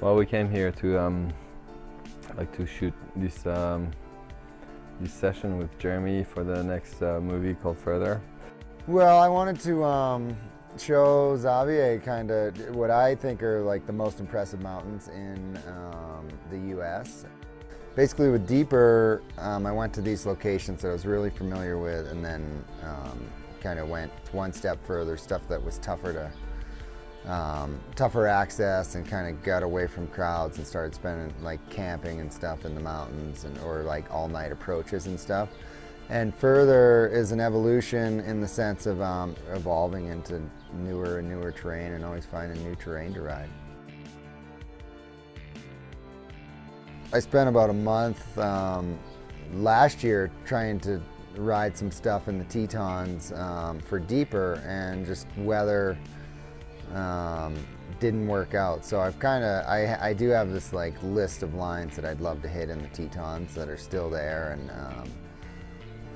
Well, we came here to to shoot this this session with Jeremy for the next movie called Further. Well, I wanted to show Xavier kind of what I think are like the most impressive mountains in the U.S. Basically with Deeper, I went to these locations that I was really familiar with, and then kind of went one step further, stuff that was tougher access, and kind of got away from crowds and started spending like camping and stuff in the mountains, or like all-night approaches and stuff. And Further is an evolution in the sense of evolving into newer and newer terrain and always finding new terrain to ride. I spent about a month last year trying to ride some stuff in the Tetons for Deeper, and just weather didn't work out. So I do have this like list of lines that I'd love to hit in the Tetons that are still there,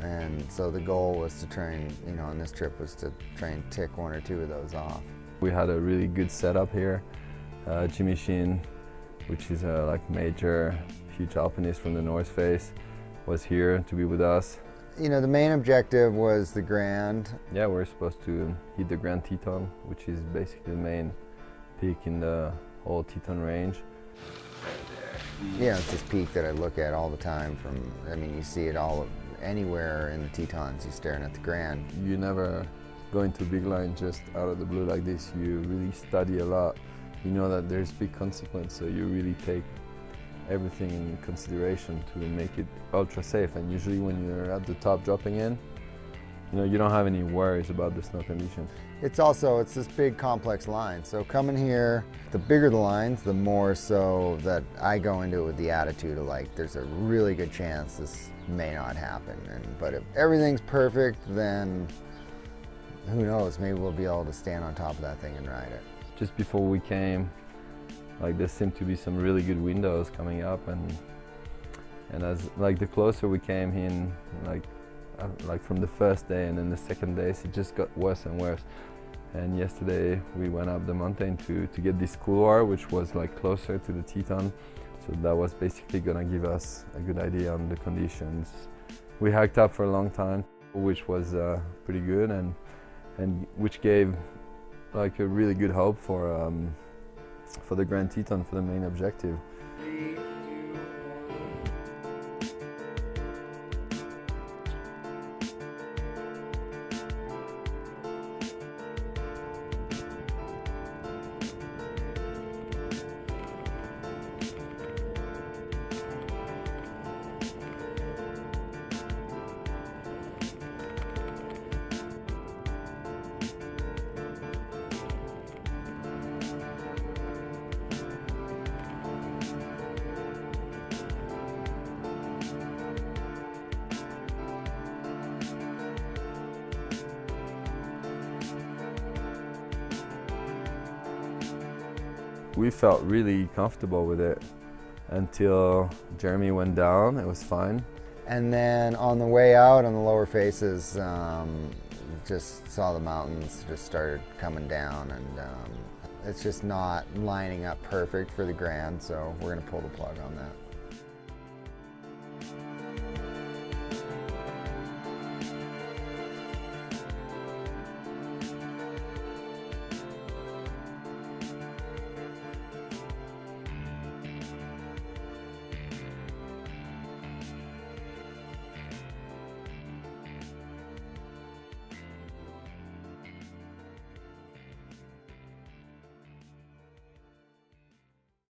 and so the goal was to try and, on this trip was to try and tick one or two of those off. We had a really good setup here. Jimmy Sheen, which is a major, huge alpinist from the North Face, was here to be with us. The main objective was the Grand. Yeah, we're supposed to hit the Grand Teton, which is basically the main peak in the whole Teton range. Yeah, it's this peak that I look at all the time you see it anywhere in the Tetons, you're staring at the Grand. You never go into a big line just out of the blue like this. You really study a lot. You know that there's big consequence, so you really take everything in consideration to make it ultra safe. And usually when you're at the top dropping in, you don't have any worries about the snow conditions. It's this big complex line. So coming here, the bigger the lines, the more so that I go into it with the attitude of like, there's a really good chance this may not happen. But if everything's perfect, then who knows, maybe we'll be able to stand on top of that thing and ride it. Just before we came, there seemed to be some really good windows coming up, and as the closer we came in, from the first day and then the second days, it just got worse and worse. And yesterday we went up the mountain to get this couloir, which was closer to the Teton, so that was basically gonna give us a good idea on the conditions. We hiked up for a long time, which was pretty good, and which gave a really good hope for the Grand Teton, for the main objective. We felt really comfortable with it until Jeremy went down. It was fine. And then on the way out on the lower faces, just saw the mountains just started coming down, and it's just not lining up perfect for the Grand, so we're going to pull the plug on that.